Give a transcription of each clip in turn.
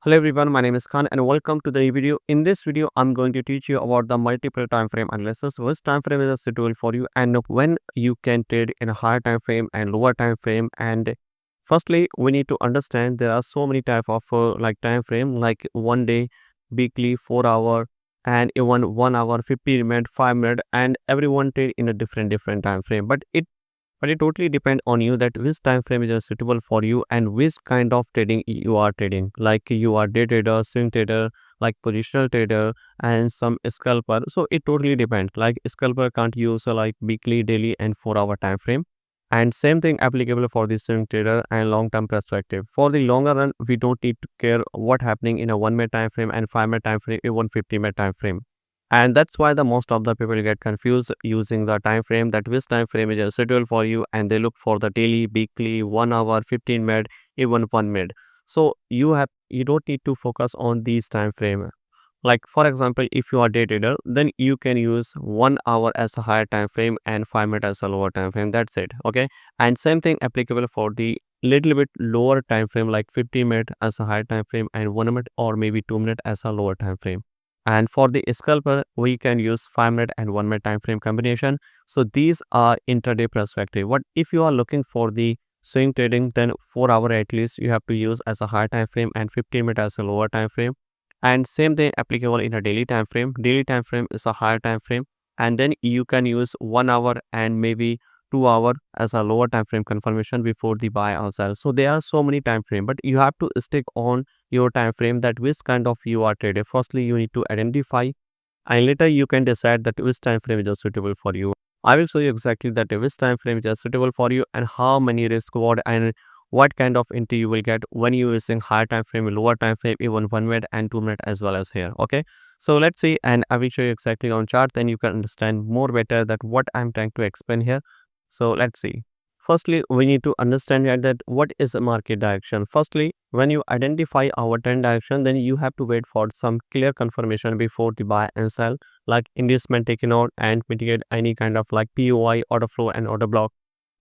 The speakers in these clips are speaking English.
Hello everyone, my name is Khan and welcome to the new video. In this video, I'm going to teach you about the multiple time frame analysis. Which time frame is suitable for you and when you can trade in a higher time frame and lower time frame. And firstly, we need to understand there are so many type of like time frame like 1 day, weekly, 4 hour, and even 1 hour, 50 minute, 5 minute, and everyone trade in a different time frame. But it totally depends on you that which time frame is suitable for you and which kind of trading you are trading. Like you are day trader, swing trader, like positional trader, and some scalper. So it totally depends. Like scalper can't use like weekly, daily, and 4 hour time frame. And same thing applicable for the swing trader and long term perspective. For the longer run, we don't need to care what happening in a 1 minute time frame and 5 minute time frame, even 50 minute time frame. And that's why the most of the people get confused using the time frame, that which time frame is suitable for you, and they look for the daily, weekly, 1 hour, 15 minute, even 1 minute. So you don't need to focus on these time frame. Like for example, if you are day trader, then you can use 1 hour as a higher time frame and 5 minute as a lower time frame. That's it. Okay. And same thing applicable for the little bit lower time frame, like 50 minute as a higher time frame and 1 minute or maybe 2 minute as a lower time frame. And for the scalper, we can use 5 minute and 1 minute time frame combination. So these are intraday perspective. What if you are looking for the swing trading, then 4 hour at least you have to use as a higher time frame and 15 minute as a lower time frame. And same thing applicable in a daily time frame. Daily time frame is a higher time frame, and then you can use 1 hour and maybe 2 hour as a lower time frame confirmation before the buy or sell. So there are so many time frame, but you have to stick on your time frame, that which kind of you are trader. Firstly, you need to identify, and later you can decide that which time frame is suitable for you. I will show you exactly that which time frame is suitable for you and how many risk reward and what kind of entry you will get when you using higher time frame, lower time frame, even 1 minute and 2 minute as well as here. Okay, so let's see, and I will show you exactly on chart, then you can understand more better that what I'm trying to explain here. So let's see. Firstly, we need to understand here that what is a market direction. Firstly, when you identify our trend direction, then you have to wait for some clear confirmation before the buy and sell, like inducement taken out and mitigate any kind of like POI, order flow, and order block.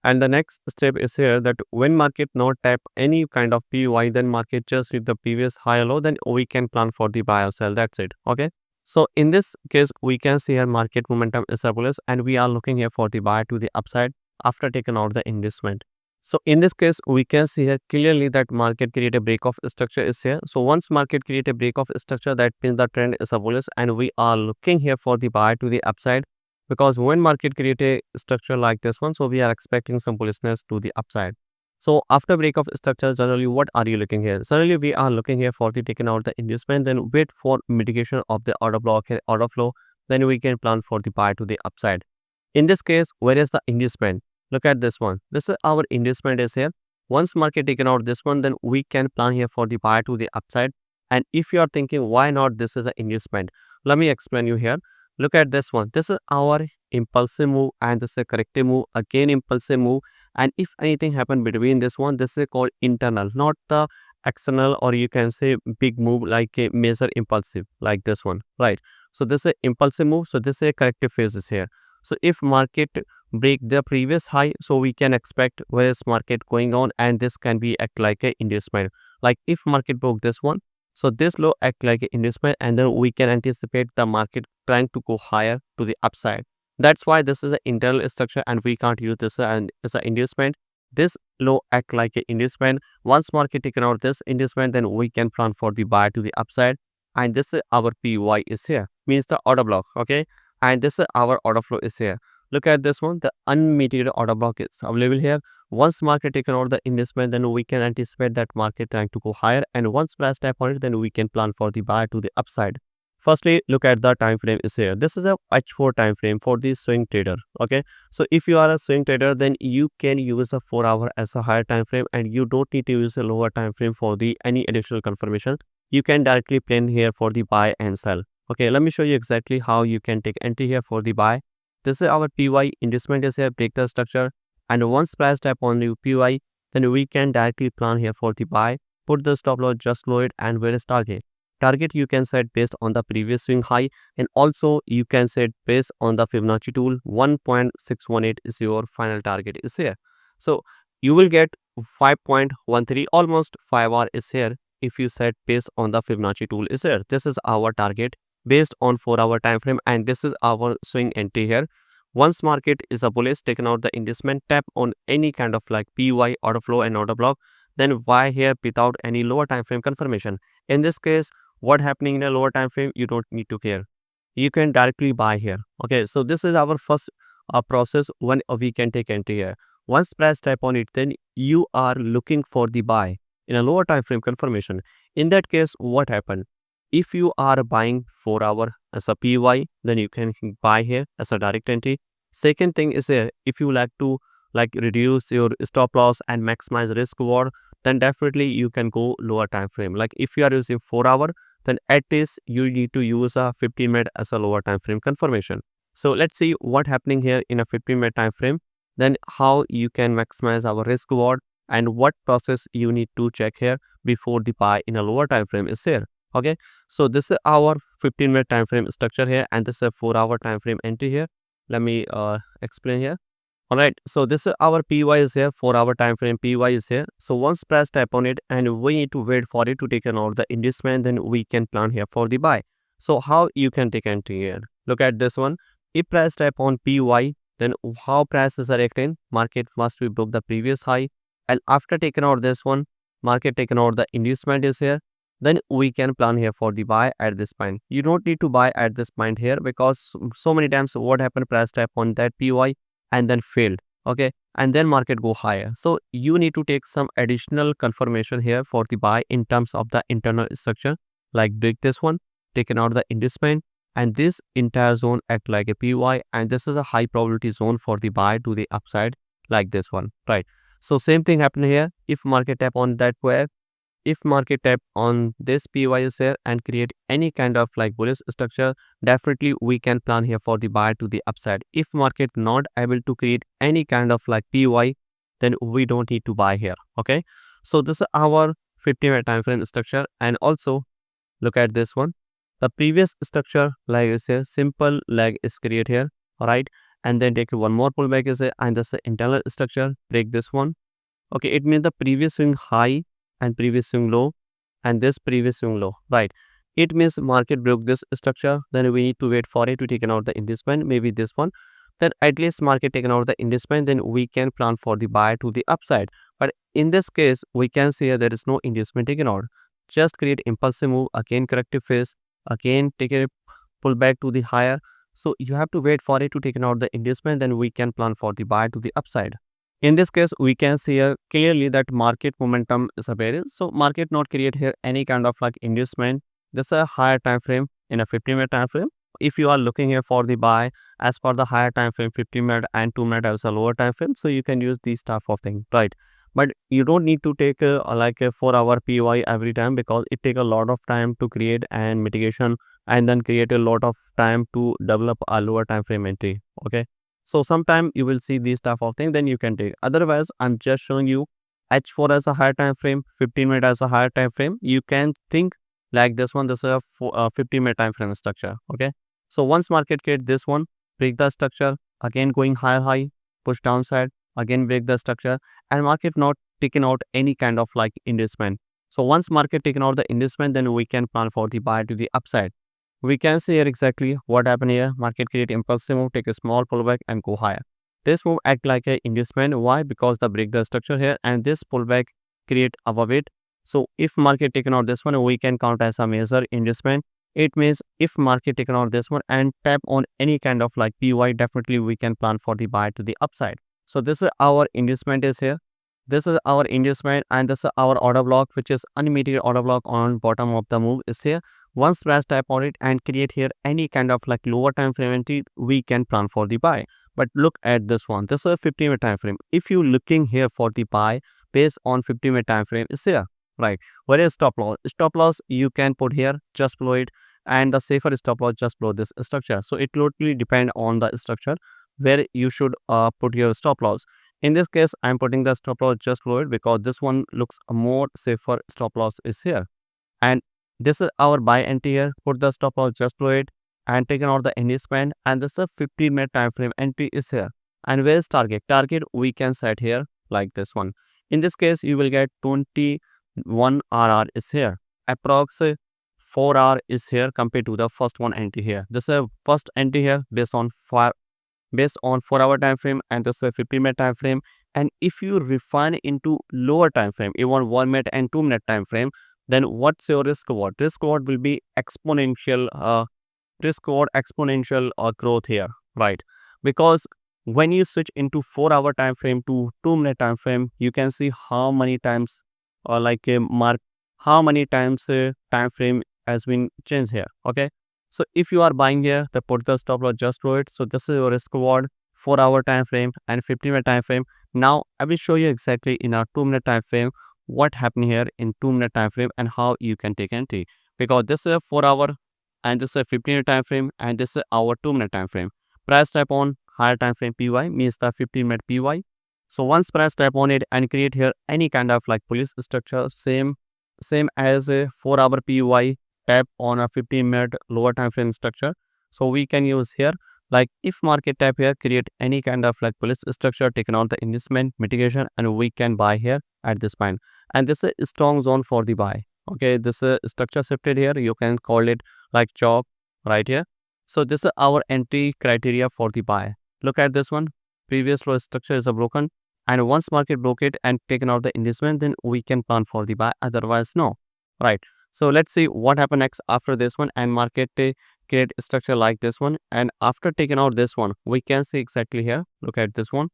And the next step is here that when market not tap any kind of POI, then market just hit the previous high or low, then we can plan for the buy or sell. That's it. Okay. So in this case, we can see here market momentum is bullish and we are looking here for the buy to the upside after taking out the inducement. So in this case, we can see here clearly that market create a break of structure is here. So once market create a break of structure, that means the trend is bullish and we are looking here for the buy to the upside, because when market create a structure like this one, so we are expecting some bullishness to the upside. So after break of structure, generally what are you looking here? Generally we are looking here for the taking out the inducement, then wait for mitigation of the order block and order flow, then we can plan for the buy to the upside. In this case, where is the inducement? Look at this one. This is our inducement is here. Once market taken out this one, then we can plan here for the buy to the upside. And if you are thinking why not this is an inducement, let me explain you here. Look at this one. This is our impulsive move and this is a corrective move, again impulsive move. And if anything happen between this one, this is called internal, not the external, or you can say big move like a major impulsive like this one, right? So this is impulsive move. So this is a corrective phase is here. So if market break the previous high, so we can expect where is market going on, and this can be act like a inducement. Like if market broke this one, so this low act like an inducement, and then we can anticipate the market trying to go higher to the upside. That's why this is an internal structure and we can't use this as an inducement. This low act like an inducement. Once market taken out this inducement, then we can plan for the buy to the upside. And this is our PY is here, means the order block. Okay. And this is our order flow is here. Look at this one, the unmitigated order block is available here. Once market taken out the investment, then we can anticipate that market trying to go higher, and once price tap on it, then we can plan for the buy to the upside. Firstly, look at the time frame is here. This is a H4 time frame for the swing trader. Okay, so if you are a swing trader, then you can use a 4 hour as a higher time frame, and you don't need to use a lower time frame for the any additional confirmation. You can directly plan here for the buy and sell. Okay, let me show you exactly how you can take entry here for the buy. This is our PY, inducement is here, break the structure, and once price tap on the PY, then we can directly plan here for the buy, put the stop loss just below it, and where is target. Target you can set based on the previous swing high, and also you can set based on the Fibonacci tool. 1.618 is your final target is here. So you will get 5.13, almost 5 hour is here if you set based on the Fibonacci tool is here. This is our target based on 4-hour time frame, and this is our swing entry here. Once market is a bullish, taken out the inducement, tap on any kind of like PY, order flow and order block, then buy here without any lower time frame confirmation. In this case, what happening in a lower time frame, you don't need to care. You can directly buy here. Okay, so this is our first process when we can take entry here. Once press tap on it, then you are looking for the buy in a lower time frame confirmation. In that case, what happened? If you are buying 4-hour as a PY, then you can buy here as a direct entry. Second thing is here, if you like to reduce your stop loss and maximize risk reward, then definitely you can go lower time frame. Like if you are using 4-hour, then at least you need to use a 15-minute as a lower time frame confirmation. So let's see what happening here in a 15-minute time frame, then how you can maximize our risk reward and what process you need to check here before the buy in a lower time frame is here. Okay, so this is our 15-minute time frame structure here, and this is a 4-hour time frame entry here. Let me explain here. All right, so this is our PY is here, 4-hour time frame PY is here. So once press tap on it, and we need to wait for it to take out the inducement, then we can plan here for the buy. So how you can take entry here? Look at this one. If press tap on PY, then how price is directing? Market must be broke the previous high, and after taking out this one, market taken out the inducement is here, then we can plan here for the buy at this point. You don't need to buy at this point here, because so many times what happened, press tap on that PY and then failed. Okay, and then market go higher. So you need to take some additional confirmation here for the buy in terms of the internal structure, like break this one, taken out the inducement, and this entire zone act like a PY, and this is a high probability zone for the buy to the upside like this one, right? So same thing happened here. If market tap on that wave, if market tap on this PY is here and create any kind of like bullish structure, definitely we can plan here for the buy to the upside. If market not able to create any kind of like PY, then we don't need to buy here. Okay, so this is our 15-minute time frame structure. And also look at this one. The previous structure like is here, simple leg is create here, all right, and then take one more pullback is here, and this is internal structure, break this one. Okay, it means the previous swing high and previous swing low and this previous swing low, right? It means market broke this structure, then we need to wait for it to take out the inducement, maybe this one. Then at least market taken out the inducement, then we can plan for the buy to the upside. But in this case, we can see here there is no inducement taken out. Just create impulsive move, again corrective phase, again take a pull back to the higher. So you have to wait for it to take out the inducement, then we can plan for the buy to the upside. In this case, we can see here clearly that market momentum is a bearish. So market not create here any kind of like inducement. This is a higher time frame in a 15-minute time frame. If you are looking here for the buy as per the higher time frame, 15-minute and 2-minute as a lower time frame, so you can use these type of thing, right? But you don't need to take like a 4-hour PY every time, because it take a lot of time to create and mitigation, and then create a lot of time to develop a lower time frame entry. Okay, so sometime you will see these type of thing, then you can take. Otherwise, I'm just showing you H4 as a higher time frame, 15-minute as a higher time frame. You can think like this one. This is a 15-minute time frame structure. Okay, so once market create this one, break the structure, again going high, push downside, again break the structure, and market not taking out any kind of like inducement. So once market taken out the inducement, then we can plan for the buy to the upside. We can see here exactly what happened here. Market create impulsive move, take a small pullback and go higher. This move act like a inducement. Why? Because the break the structure here, and this pullback create above it. So if market taken out this one, we can count as a major inducement. It means if market taken out this one and tap on any kind of like PY, definitely we can plan for the buy to the upside. So this is our inducement is here. This is our inducement, and this is our order block, which is unmitigated order block on bottom of the move is here. Once press tap on it and create here any kind of like lower time frame entry, we can plan for the buy. But look at this one. This is a 15-minute time frame. If you looking here for the buy based on 15-minute time frame is here, right? Where is stop loss? Stop loss you can put here just below it, and the safer stop loss just below this structure. So it totally depend on the structure where you should put your stop loss. In this case, I'm putting the stop loss just below it, because this one looks more safer. Stop loss is here, and this is our buy entry here. Put the stop loss just below it and taken out the inducement, and this is a 15-minute time frame entry is here. And where is target? Target we can set here like this one. In this case, you will get 20 1 RR is here. Approx 4 R is here compared to the first one entry here. This is a first entry here based on 4-hour time frame, and this is a 15-minute time frame. And if you refine into lower time frame, even 1 minute and 2 minute time frame, then what's your risk reward? Risk reward will be exponential growth here, right? Because when you switch into 4-hour time frame to 2 minute time frame, you can see how many times like a mark how many times time frame has been changed here. Okay, so if you are buying here, the put the stop loss just through it. So this is your risk reward, 4-hour time frame and 15-minute time frame. Now I will show you exactly in our 2-minute time frame what happened here in 2-minute time frame and how you can take entry, because this is a 4-hour and this is a 15-minute time frame and this is our 2-minute time frame. Price type on higher time frame PY means the 15-minute PY. So once press tap on it and create here any kind of like police structure, same as a 4-hour PY, tap on a 15-minute lower time frame structure. So we can use here, like if market tap here, create any kind of like police structure, taken out the investment mitigation, and we can buy here at this point. And this is a strong zone for the buy. Okay, this structure shifted here, you can call it like chalk right here. So this is our entry criteria for the buy. Look at this one, previous low structure is a broken, and once market broke it and taken out the investment, then we can plan for the buy, otherwise no, right? So let's see what happened next after this one, and market create a structure like this one, and after taking out this one, we can see exactly here. Look at this one.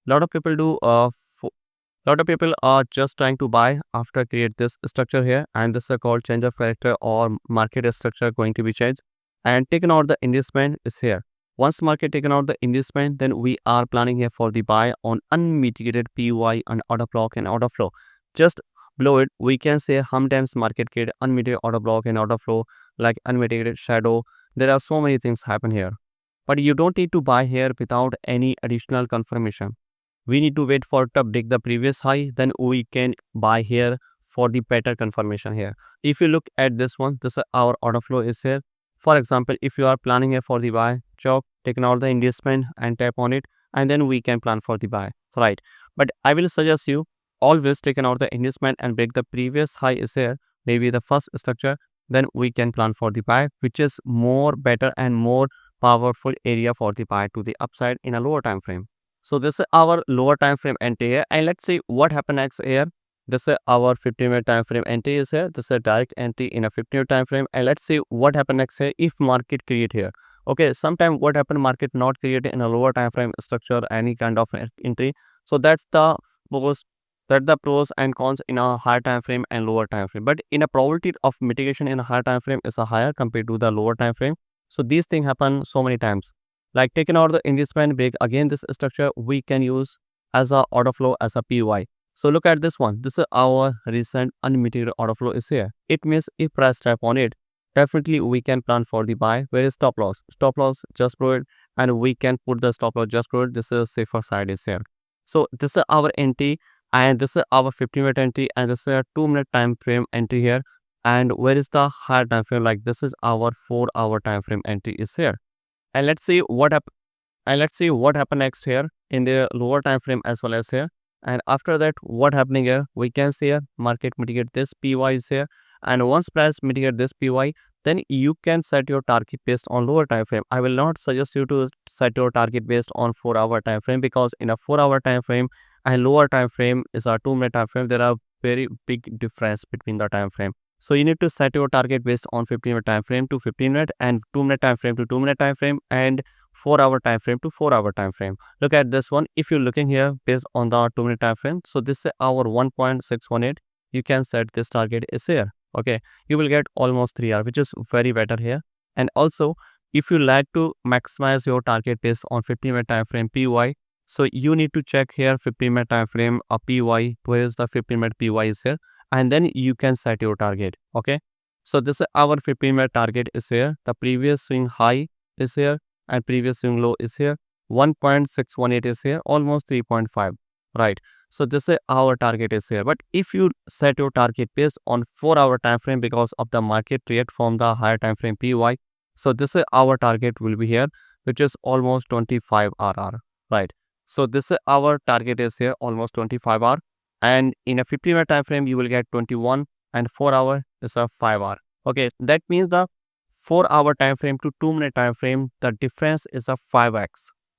Lot of people do lot of people are just trying to buy after create this structure here, and this is called change of character or market structure going to be changed, and taken out the investment is here. Once market taken out the investment, then we are planning here for the buy on unmitigated PY and order block and order flow. Just below it, we can say sometimes market create unmitigated order block and order flow, like unmitigated shadow. There are so many things happen here, but you don't need to buy here without any additional confirmation. We need to wait for it to break the previous high, then we can buy here for the better confirmation here. If you look at this one, this is our order flow is here. For example, if you are planning here for the buy, chop, taken out the investment and tap on it, and then we can plan for the buy, right? But I will suggest you always taken out the investment and break the previous high is here, maybe the first structure, then we can plan for the buy, which is more better and more powerful area for the buy to the upside in a lower time frame. So this is our lower time frame entry here, and let's see what happened next here. This is our 15-minute time frame entry is here. This is a direct entry in a 15-minute time frame, and let's see what happened next here if market create here. Okay, sometime what happened, market not create in a lower time frame structure any kind of entry. So that's the pros and cons in a higher time frame and lower time frame. But in a probability of mitigation in a higher time frame is a higher compared to the lower time frame. So these things happen so many times. Like taking out the investment break, again this structure we can use as a order flow as a PY. So look at this one. This is our recent unmitigated order flow is here. It means if price tap on it, definitely we can plan for the buy. Where is stop loss? Stop loss just below it, and we can put the stop loss just below it. This is safer side is here. So this is our entry, and this is our 15-minute entry, and this is a 2-minute time frame entry here. And where is the higher time frame? Like this is our 4-hour time frame entry is here. And let's see what happened next here in the lower time frame as well as here. And after that, what happening here, we can see here market mitigate this PY is here, and once price mitigate this PY, then you can set your target based on lower time frame. I will not suggest you to set your target based on 4-hour time frame, because in a 4-hour time frame and lower time frame is a 2-minute time frame, there are very big difference between the time frame. So you need to set your target based on 15-minute time frame to 15-minute, and 2-minute time frame to 2-minute time frame, and 4-hour time frame to 4-hour time frame. Look at this one. If you're looking here based on the 2-minute time frame, so this is our 1.618. You can set this target is here. Okay, you will get almost 3 hour, which is very better here. And also, if you like to maximize your target based on 15-minute time frame PY, so you need to check here 15-minute time frame PY. Where is the 15-minute PY is here, and then you can set your target. Okay, so this is our 15-minute target is here. The previous swing high is here and previous swing low is here. 1.618 is here, almost 3.5, right? So this is our target is here. But if you set your target based on 4-hour time frame, because of the market react from the higher time frame PY, so this is our target will be here, which is almost 25 RR, right? So this is our target is here, almost 25 R. and in a 15-minute time frame you will get 21, and 4 hour is a 5 hour. Okay, that means the 4-hour time frame to 2-minute time frame, the difference is a 5x.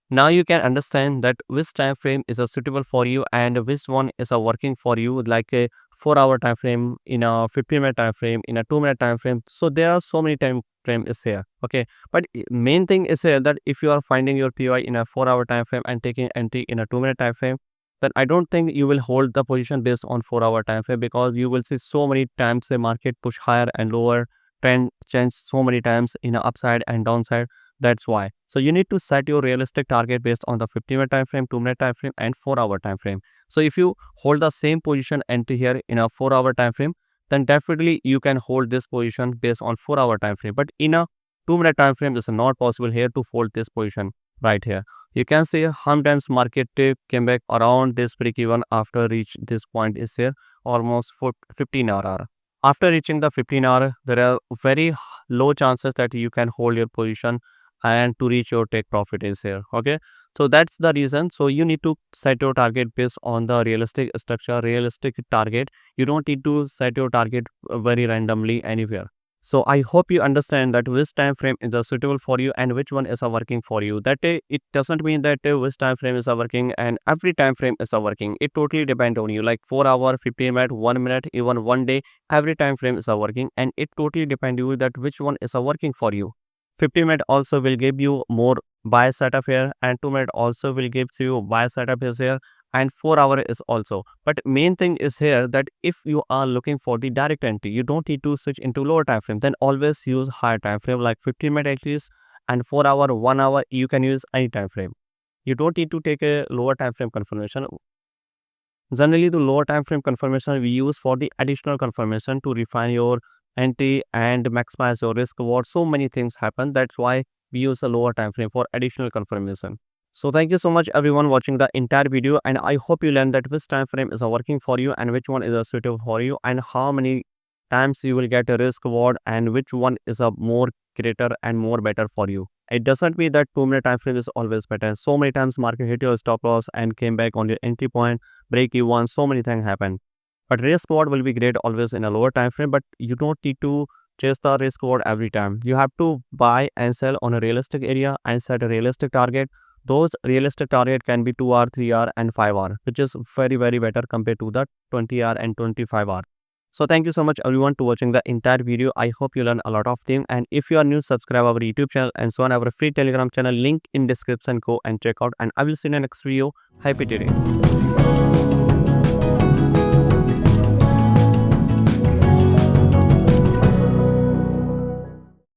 Now you can understand that which time frame is a suitable for you and which one is a working for you, like a 4-hour time frame, in a 15-minute time frame, in a 2-minute time frame. So there are so many time frame is here. Okay, but main thing is here that if you are finding your POI in a 4-hour time frame and taking entry in a 2-minute time frame, then I don't think you will hold the position based on 4-hour time frame, because you will see so many times the market push higher and lower, trend change so many times in a upside and downside. That's why. So you need to set your realistic target based on the 15-minute time frame, 2-minute time frame, and 4-hour time frame. So if you hold the same position entry here in a 4-hour time frame, then definitely you can hold this position based on 4-hour time frame. But in a 2-minute time frame, it's not possible here to hold this position right here. You can see sometimes market came back around this break even after reach this point is here almost for 15 hour. After reaching the 15 hour, there are very low chances that you can hold your position and to reach your take profit is here. Okay, so that's the reason. So you need to set your target based on the realistic structure, realistic target. You don't need to set your target very randomly anywhere. So I hope you understand that which time frame is suitable for you and which one is working for you. That it doesn't mean that which time frame is working and every time frame is working. It totally depends on you, like 4 hour, 15 minute, 1 minute, even 1 day. Every time frame is working, and it totally depends you that which one is working for you. 50-minute also will give you more buy setup here, and 2-minute also will give you buy setup is here, and 4-hour is also. But main thing is here that if you are looking for the direct entry, you don't need to switch into lower time frame. Then always use higher time frame like 15-minute at least, and 4-hour, 1 hour you can use any time frame. You don't need to take a lower time frame confirmation. Generally, the lower time frame confirmation we use for the additional confirmation to refine your entry and maximize your risk reward. So many things happen. That's why we use a lower time frame for additional confirmation. So thank you so much everyone watching the entire video, and I hope you learned that which time frame is working for you and which one is suitable for you, and how many times you will get a risk reward and which one is a more greater and more better for you. It doesn't mean that 2-minute time frame is always better. So many times market hit your stop loss and came back on your entry point, break even, so many things happen. But risk reward will be great always in a lower time frame, but you don't need to chase the risk reward every time. You have to buy and sell on a realistic area and set a realistic target. Those realistic target can be 2 hour, 3 hour, and 5 hour, which is very better compared to the 20 hour and 25 hour. So thank you so much everyone to watching the entire video. I hope you learn a lot of things, and if you are new, subscribe our YouTube channel and so on our free Telegram channel, link in description. Go and check out, and I will see you in the next video. Happy trading.